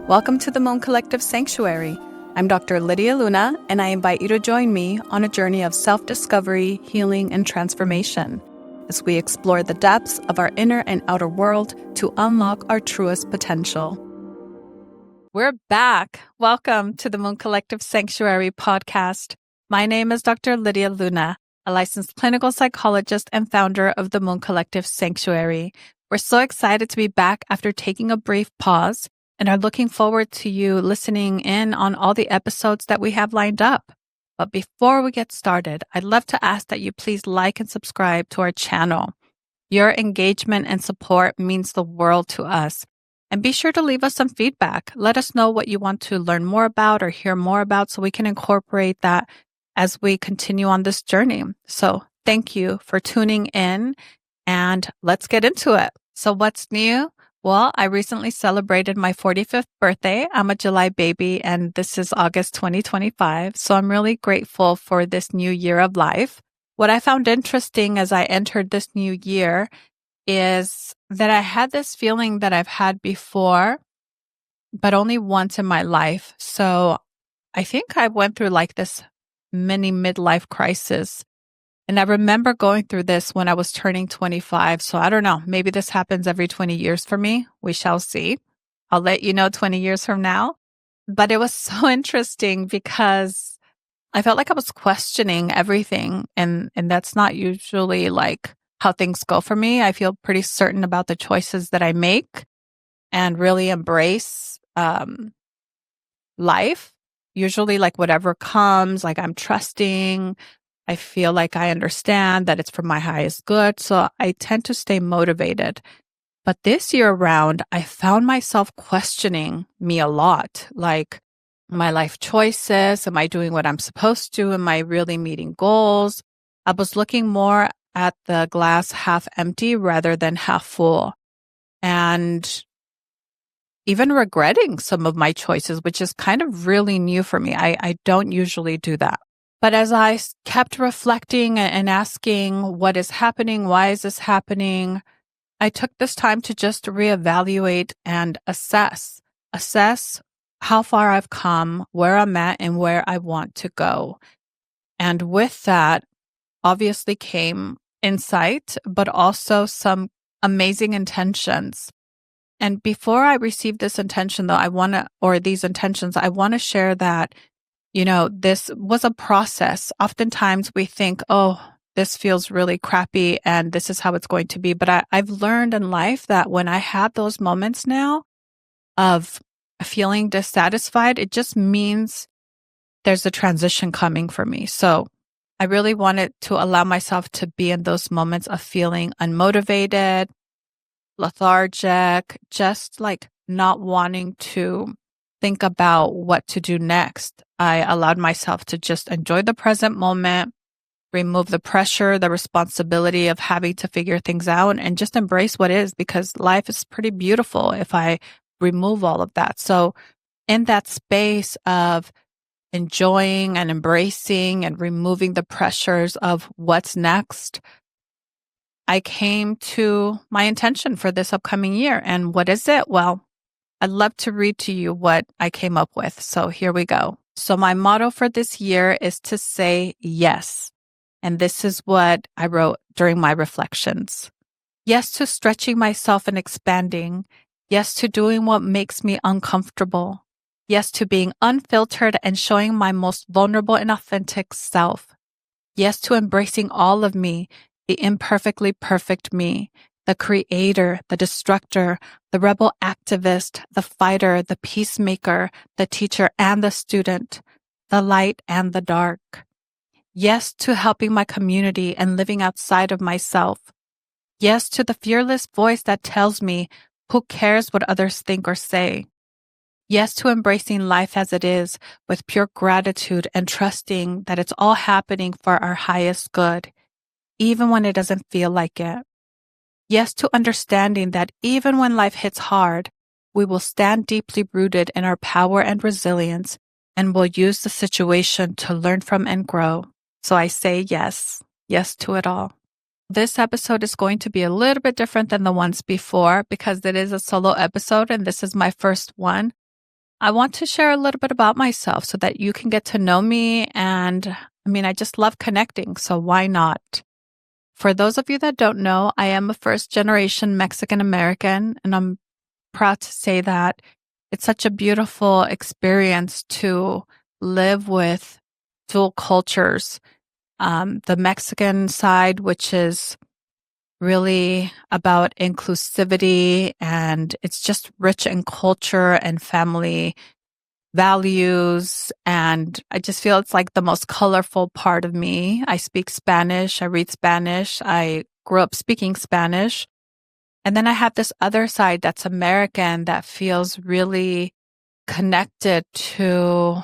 Welcome to the Moon Collective Sanctuary. I'm Dr. Lydia Luna, and I invite you to join me on a journey of self-discovery, healing, and transformation as we explore the depths of our inner and outer world to unlock our truest potential. We're back. Welcome to the Moon Collective Sanctuary podcast. My name is Dr. Lydia Luna, a licensed clinical psychologist and founder of the Moon Collective Sanctuary. We're so excited to be back after taking a brief pause and are looking forward to you listening in on all the episodes that we have lined up. But before we get started, I'd love to ask that you please like and subscribe to our channel. Your engagement and support means the world to us. And be sure to leave us some feedback. Let us know what you want to learn more about or hear more about so we can incorporate that as we continue on this journey. So thank you for tuning in, and let's get into it. So what's new? Well, I recently celebrated my 45th birthday. I'm a July baby, and this is August 2025. So I'm really grateful for this new year of life. What I found interesting as I entered this new year is that I had this feeling that I've had before, but only once in my life. So I think I went through like this mini midlife crisis. And I remember going through this when I was turning 25. So I don't know, maybe this happens every 20 years for me. We shall see. I'll let you know 20 years from now. But it was so interesting because I felt like I was questioning everything. And that's not usually like how things go for me. I feel pretty certain about the choices that I make and really embrace life. Usually like whatever comes, like I'm trusting. I feel like I understand that it's for my highest good. So I tend to stay motivated. But this year around, I found myself questioning me a lot, like my life choices. Am I doing what I'm supposed to? Am I really meeting goals? I was looking more at the glass half empty rather than half full. And even regretting some of my choices, which is kind of really new for me. I don't usually do that. But as I kept reflecting and asking what is happening, why is this happening, I took this time to just reevaluate and assess how far I've come, where I'm at, and where I want to go. And with that, obviously came insight, but also some amazing intentions. And before I receive this intention, though, these intentions, I want to share that this was a process. Oftentimes we think, oh, this feels really crappy and this is how it's going to be. But I've learned in life that when I have those moments now of feeling dissatisfied, it just means there's a transition coming for me. So I really wanted to allow myself to be in those moments of feeling unmotivated, lethargic, just like not wanting to think about what to do next. I allowed myself to just enjoy the present moment, remove the pressure, the responsibility of having to figure things out, and just embrace what is, because life is pretty beautiful if I remove all of that. So in that space of enjoying and embracing and removing the pressures of what's next, I came to my intention for this upcoming year. And what is it? Well, I'd love to read to you what I came up with. So here we go. So my motto for this year is to say yes. And this is what I wrote during my reflections. Yes to stretching myself and expanding. Yes to doing what makes me uncomfortable. Yes to being unfiltered and showing my most vulnerable and authentic self. Yes to embracing all of me, the imperfectly perfect me, the creator, the destructor, the rebel activist, the fighter, the peacemaker, the teacher and the student, the light and the dark. Yes to helping my community and living outside of myself. Yes to the fearless voice that tells me, who cares what others think or say? Yes to embracing life as it is with pure gratitude and trusting that it's all happening for our highest good, even when it doesn't feel like it. Yes to understanding that even when life hits hard, we will stand deeply rooted in our power and resilience and will use the situation to learn from and grow. So I say yes to it all. This episode is going to be a little bit different than the ones before because it is a solo episode and this is my first one. I want to share a little bit about myself so that you can get to know me. And I just love connecting. So why not? For those of you that don't know, I am a first generation Mexican American, and I'm proud to say that it's such a beautiful experience to live with dual cultures. The Mexican side, which is really about inclusivity, and it's just rich in culture and family values. And I just feel it's like the most colorful part of me. I speak Spanish, I read Spanish, I grew up speaking Spanish. And then I have this other side that's American that feels really connected to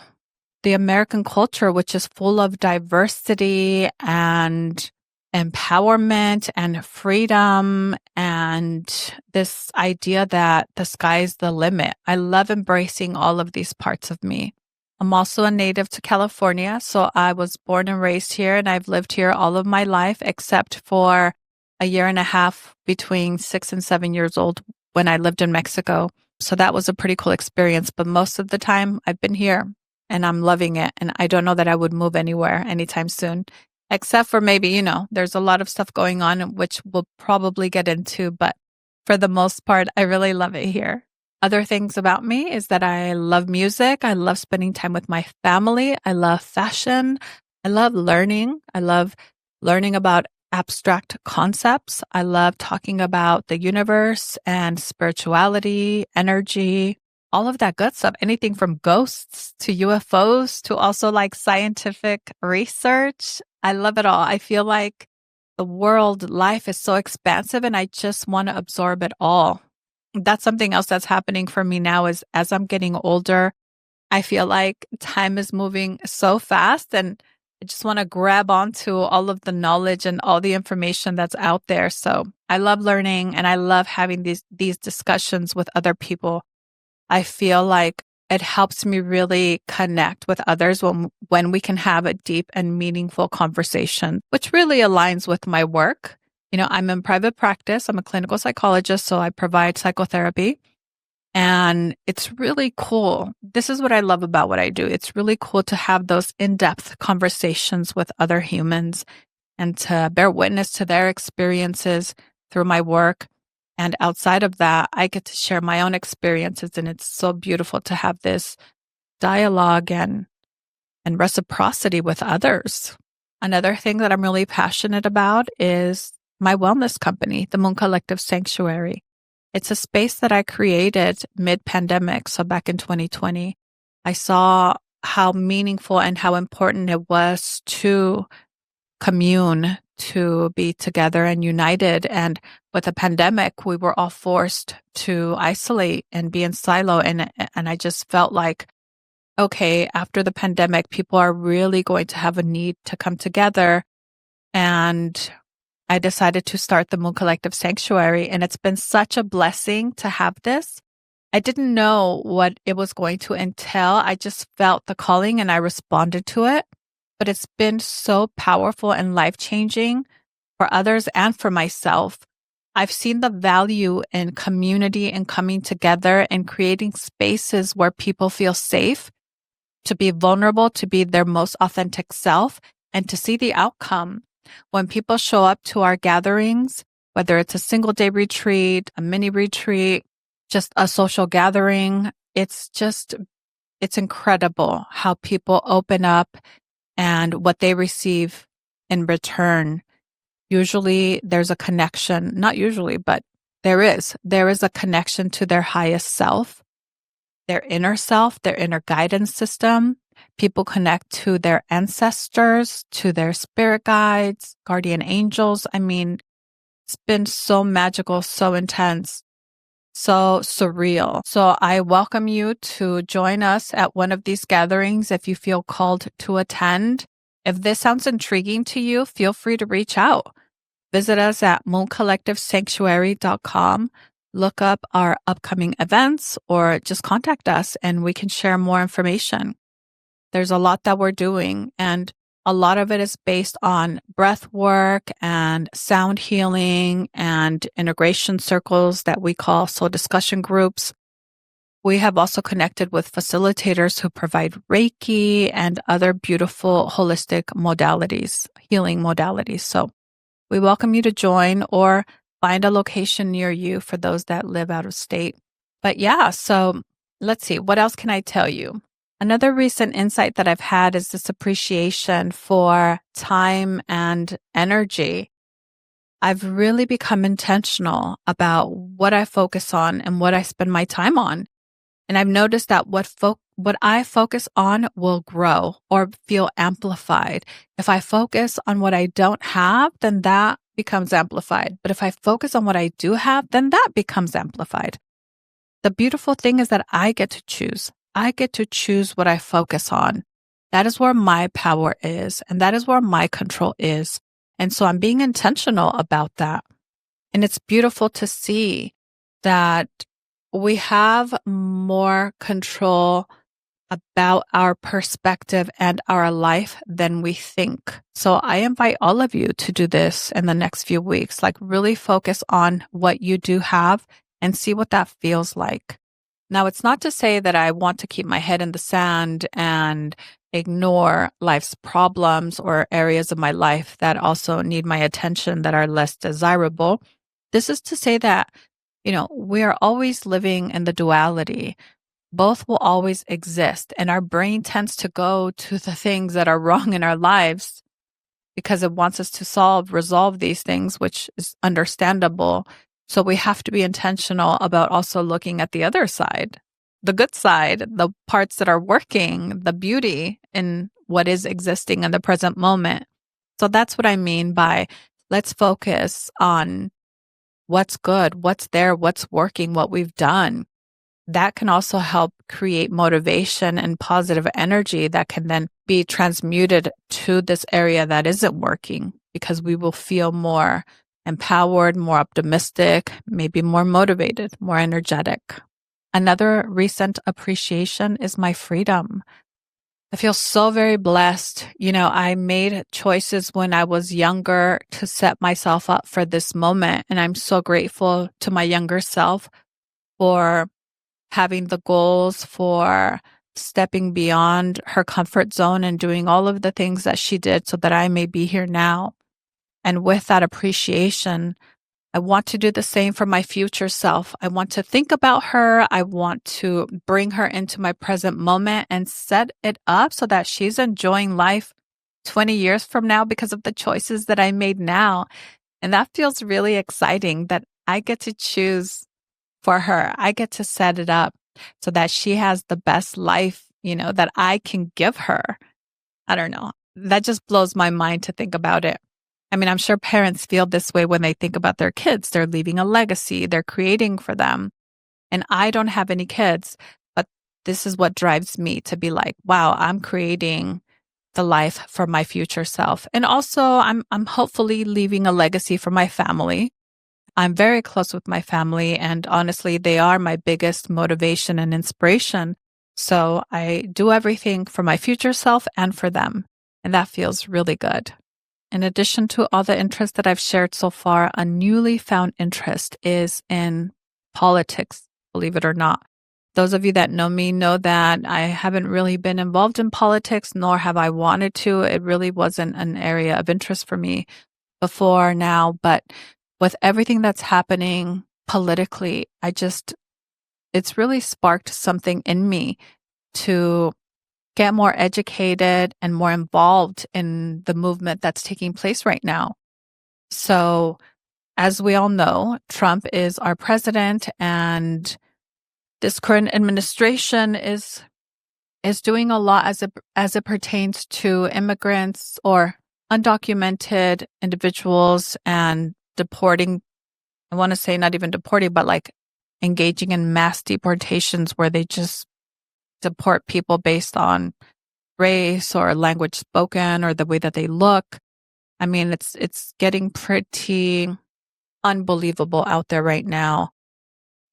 the American culture, which is full of diversity and empowerment and freedom and this idea that the sky's the limit. I love embracing all of these parts of me. I'm also a native to California, so I was born and raised here, and I've lived here all of my life except for a year and a half between 6 and 7 years old when I lived in Mexico. So that was a pretty cool experience. But most of the time I've been here and I'm loving it. And I don't know that I would move anywhere anytime soon, except for maybe, there's a lot of stuff going on, which we'll probably get into. But for the most part, I really love it here. Other things about me is that I love music. I love spending time with my family. I love fashion. I love learning. I love learning about abstract concepts. I love talking about the universe and spirituality, energy, all of that good stuff. Anything from ghosts to UFOs to also like scientific research. I love it all. I feel like the world, life is so expansive and I just want to absorb it all. That's something else that's happening for me now is as I'm getting older, I feel like time is moving so fast and I just want to grab onto all of the knowledge and all the information that's out there. So I love learning and I love having these discussions with other people. I feel like it helps me really connect with others when we can have a deep and meaningful conversation, which really aligns with my work. I'm in private practice. I'm a clinical psychologist, so I provide psychotherapy. And it's really cool. This is what I love about what I do. It's really cool to have those in-depth conversations with other humans and to bear witness to their experiences through my work. And outside of that, I get to share my own experiences. And it's so beautiful to have this dialogue and reciprocity with others. Another thing that I'm really passionate about is my wellness company, the Moon Collective Sanctuary. It's a space that I created mid-pandemic, so back in 2020. I saw how meaningful and how important it was to commune, to be together and united. And with the pandemic, we were all forced to isolate and be in silo. And I just felt like, okay, after the pandemic, people are really going to have a need to come together. And I decided to start the Moon Collective Sanctuary, and it's been such a blessing to have this. I didn't know what it was going to entail. I just felt the calling and I responded to it. But it's been so powerful and life-changing for others and for myself. I've seen the value in community and coming together and creating spaces where people feel safe to be vulnerable, to be their most authentic self, and to see the outcome. When people show up to our gatherings, whether it's a single day retreat, a mini retreat, just a social gathering, it's incredible how people open up and what they receive in return. Usually there's a connection, not usually, but there is a connection to their highest self, their inner guidance system. People connect to their ancestors, to their spirit guides, guardian angels. It's been so magical, so intense, so surreal. So I welcome you to join us at one of these gatherings if you feel called to attend. If this sounds intriguing to you, feel free to reach out. Visit us at mooncollectivesanctuary.com. Look up our upcoming events or just contact us and we can share more information. There's a lot that we're doing, and a lot of it is based on breath work and sound healing and integration circles that we call soul discussion groups. We have also connected with facilitators who provide Reiki and other beautiful holistic modalities, healing modalities. So we welcome you to join or find a location near you for those that live out of state. But yeah, so let's see, what else can I tell you? Another recent insight that I've had is this appreciation for time and energy. I've really become intentional about what I focus on and what I spend my time on. And I've noticed that what I focus on will grow or feel amplified. If I focus on what I don't have, then that becomes amplified. But if I focus on what I do have, then that becomes amplified. The beautiful thing is that I get to choose. I get to choose what I focus on. That is where my power is, and that is where my control is. And so I'm being intentional about that. And it's beautiful to see that we have more control about our perspective and our life than we think. So I invite all of you to do this in the next few weeks, like really focus on what you do have and see what that feels like. Now, it's not to say that I want to keep my head in the sand and ignore life's problems or areas of my life that also need my attention that are less desirable. This is to say that, we are always living in the duality. Both will always exist. And our brain tends to go to the things that are wrong in our lives because it wants us to resolve these things, which is understandable. So we have to be intentional about also looking at the other side, the good side, the parts that are working, the beauty in what is existing in the present moment. So that's what I mean by let's focus on what's good, what's there, what's working, what we've done. That can also help create motivation and positive energy that can then be transmuted to this area that isn't working because we will feel more empowered, more optimistic, maybe more motivated, more energetic. Another recent appreciation is my freedom. I feel so very blessed. I made choices when I was younger to set myself up for this moment. And I'm so grateful to my younger self for having the goals, for stepping beyond her comfort zone and doing all of the things that she did so that I may be here now. And with that appreciation, I want to do the same for my future self. I want to think about her. I want to bring her into my present moment and set it up so that she's enjoying life 20 years from now because of the choices that I made now. And that feels really exciting that I get to choose for her. I get to set it up so that she has the best life, that I can give her. I don't know. That just blows my mind to think about it. I mean, I'm sure parents feel this way when they think about their kids. They're leaving a legacy, they're creating for them. And I don't have any kids, but this is what drives me to be like, wow, I'm creating the life for my future self. And also I'm hopefully leaving a legacy for my family. I'm very close with my family, and honestly, they are my biggest motivation and inspiration. So I do everything for my future self and for them. And that feels really good. In addition to all the interests that I've shared so far, a newly found interest is in politics, believe it or not. Those of you that know me know that I haven't really been involved in politics, nor have I wanted to. It really wasn't an area of interest for me before now. But with everything that's happening politically, it's really sparked something in me to get more educated and more involved in the movement that's taking place right now. So, as we all know, Trump is our president, and this current administration is doing a lot as it pertains to immigrants or undocumented individuals and deporting. I want to say not even deporting, but like engaging in mass deportations where they just deport people based on race or language spoken or the way that they look. I mean, it's getting pretty unbelievable out there right now.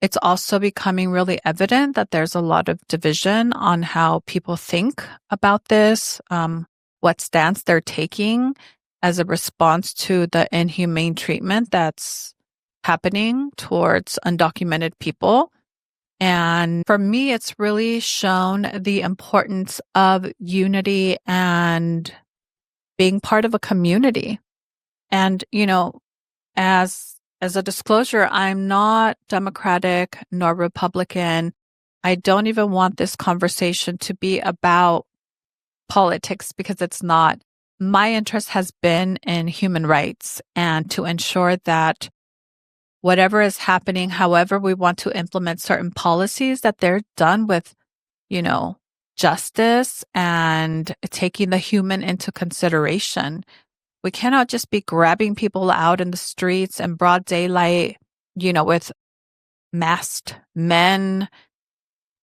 It's also becoming really evident that there's a lot of division on how people think about this, what stance they're taking as a response to the inhumane treatment that's happening towards undocumented people. And for me, it's really shown the importance of unity and being part of a community. And, as a disclosure, I'm not Democratic nor Republican. I don't even want this conversation to be about politics because it's not. My interest has been in human rights and to ensure that whatever is happening, however we want to implement certain policies, that they're done with, you know, justice and taking the human into consideration. We cannot just be grabbing people out in the streets in broad daylight, with masked men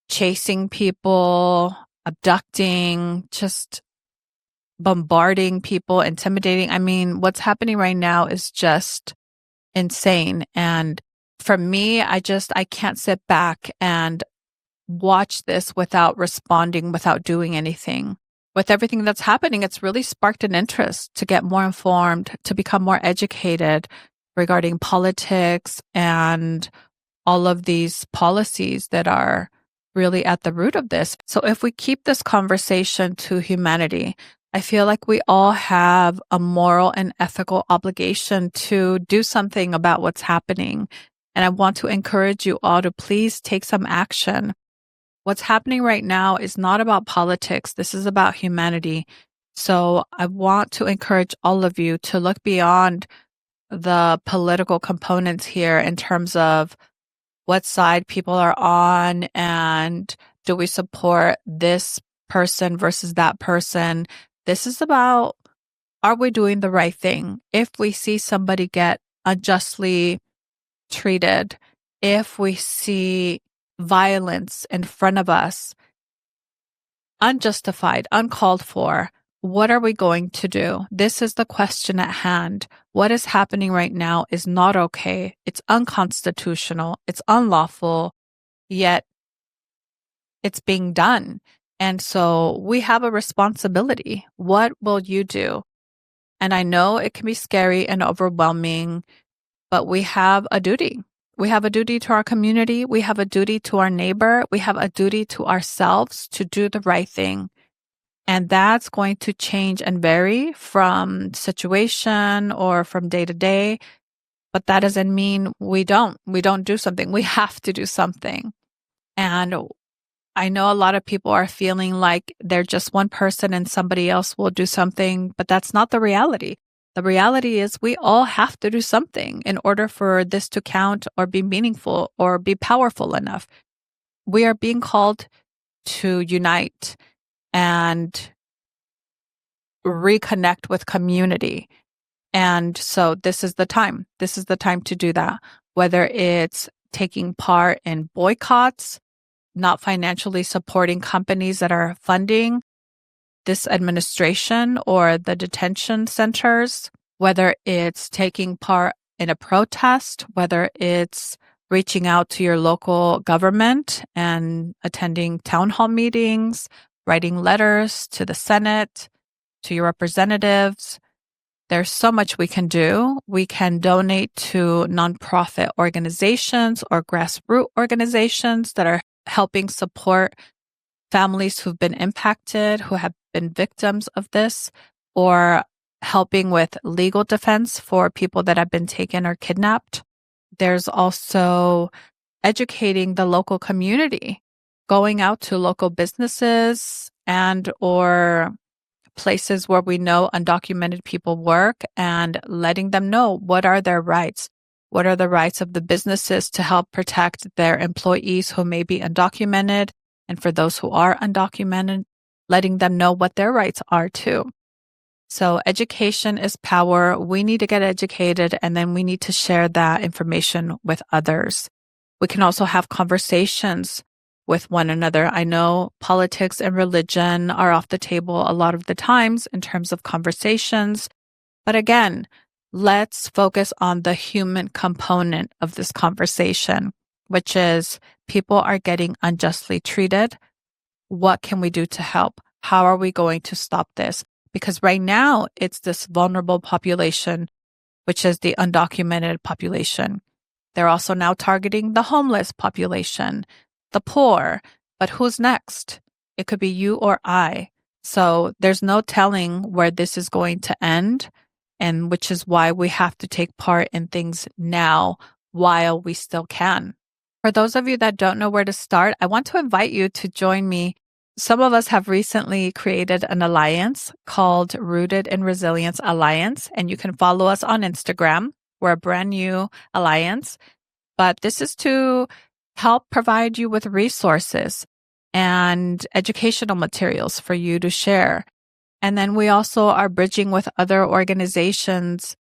chasing people, abducting, just bombarding people, intimidating. I mean, what's happening right now is just insane. And for me, I can't sit back and watch this without responding, without doing anything. With everything that's happening, it's really sparked an interest to get more informed, to become more educated regarding politics and all of these policies that are really at the root of this. So if we keep this conversation to humanity, I feel like we all have a moral and ethical obligation to do something about what's happening. And I want to encourage you all to please take some action. What's happening right now is not about politics. This is about humanity. So I want to encourage all of you to look beyond the political components here in terms of what side people are on and do we support this person versus that person. This is about, are we doing the right thing? If we see somebody get unjustly treated, if we see violence in front of us, unjustified, uncalled for, what are we going to do? This is the question at hand. What is happening right now is not okay. It's unconstitutional. It's unlawful, yet it's being done. And so we have a responsibility. What will you do? And I know it can be scary and overwhelming, but we have a duty. We have a duty to our community. We have a duty to our neighbor. We have a duty to ourselves to do the right thing. And that's going to change and vary from situation or from day to day. But that doesn't mean we don't do something. We have to do something. And I know a lot of people are feeling like they're just one person and somebody else will do something, but that's not the reality. The reality is we all have to do something in order for this to count or be meaningful or be powerful enough. We are being called to unite and reconnect with community. And so this is the time. This is the time to do that. Whether it's taking part in boycotts, not financially supporting companies that are funding this administration or the detention centers, whether it's taking part in a protest, whether it's reaching out to your local government and attending town hall meetings, writing letters to the Senate, to your representatives. There's so much we can do. We can donate to nonprofit organizations or grassroots organizations that are helping support families who've been impacted, who have been victims of this, or helping with legal defense for people that have been taken or kidnapped. There's also educating the local community, going out to local businesses and or places where we know undocumented people work and letting them know what are their rights. What are the rights of the businesses to help protect their employees who may be undocumented? And for those who are undocumented, letting them know what their rights are too. So education is power. We need to get educated and then we need to share that information with others. We can also have conversations with one another. I know politics and religion are off the table a lot of the times in terms of conversations. But again, let's focus on the human component of this conversation, which is people are getting unjustly treated. What can we do to help? How are we going to stop this? Because right now it's this vulnerable population, which is the undocumented population. They're also now targeting the homeless population. the poor, but who's next? It could be you or I. So there's no telling where this is going to end, and which is why we have to take part in things now while we still can. For those of you that don't know where to start, I want to invite you to join me. Some of us have recently created an alliance called Rooted in Resilience Alliance, and you can follow us on Instagram. We're a brand new alliance, but this is to help provide you with resources and educational materials for you to share. And then we also are bridging with other organizations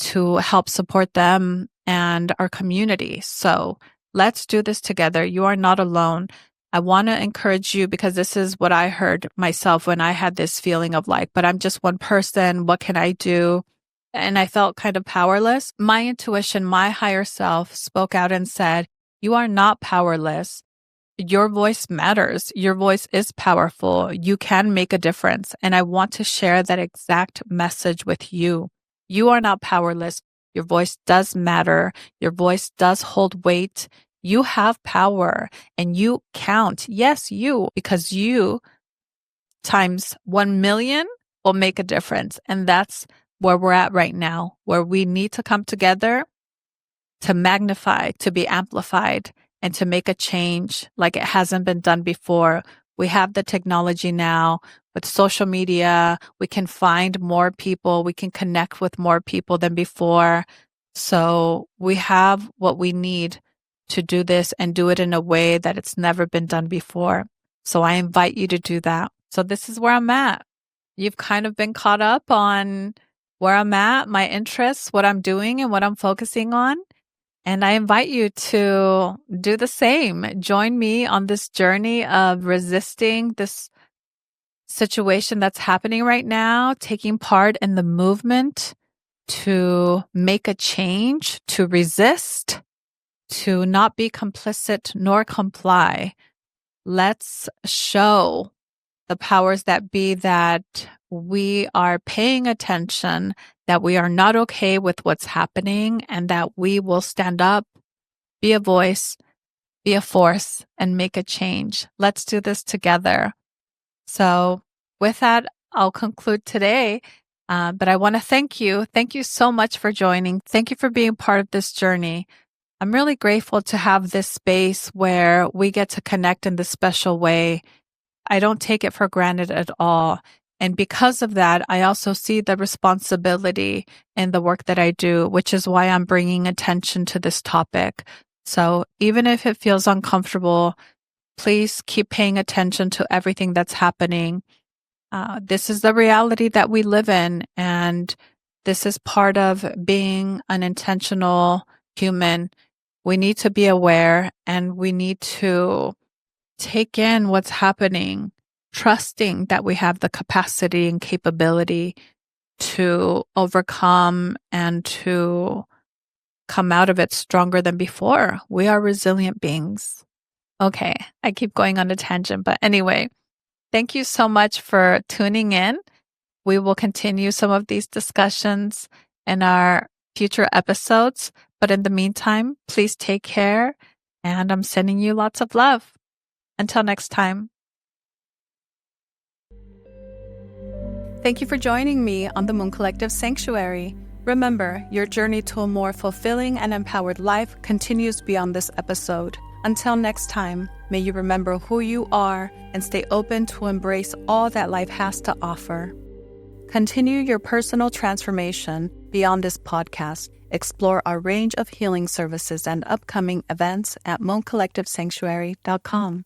to help support them and our community. So let's do this together. You are not alone. I want to encourage you because this is what I heard myself when I had this feeling of like, but I'm just one person. What can I do? And I felt kind of powerless. My intuition, my higher self spoke out and said, you are not powerless. Your voice matters. Your voice is powerful. You can make a difference. And I want to share that exact message with you. You are not powerless. Your voice does matter. Your voice does hold weight. You have power and you count. Yes, you, because you times 1 million will make a difference. And that's where we're at right now, where we need to come together to magnify, to be amplified, and to make a change like it hasn't been done before. We have the technology now with social media. We can find more people. We can connect with more people than before. So we have what we need to do this and do it in a way that it's never been done before. So I invite you to do that. So this is where I'm at. You've kind of been caught up on where I'm at, my interests, what I'm doing and what I'm focusing on. And I invite you to do the same. Join me on this journey of resisting this situation that's happening right now, taking part in the movement to make a change, to resist, to not be complicit nor comply. Let's show the powers that be that we are paying attention, that we are not okay with what's happening, and that we will stand up, be a voice, be a force, and make a change. Let's do this together. So with that, I'll conclude today. But I want to thank you. Thank you so much for joining. Thank you for being part of this journey. I'm really grateful to have this space where we get to connect in this special way. I don't take it for granted at all. And because of that, I also see the responsibility in the work that I do, which is why I'm bringing attention to this topic. So even if it feels uncomfortable, please keep paying attention to everything that's happening. This is the reality that we live in, and this is part of being an intentional human. We need to be aware, and we need to take in what's happening, trusting that we have the capacity and capability to overcome and to come out of it stronger than before. We are resilient beings. Okay, I keep going on a tangent, but anyway, thank you so much for tuning in. We will continue some of these discussions in our future episodes, but in the meantime, please take care, and I'm sending you lots of love. Until next time. Thank you for joining me on the Moon Collective Sanctuary. Remember, your journey to a more fulfilling and empowered life continues beyond this episode. Until next time, may you remember who you are and stay open to embrace all that life has to offer. Continue your personal transformation beyond this podcast. Explore our range of healing services and upcoming events at mooncollectivesanctuary.com.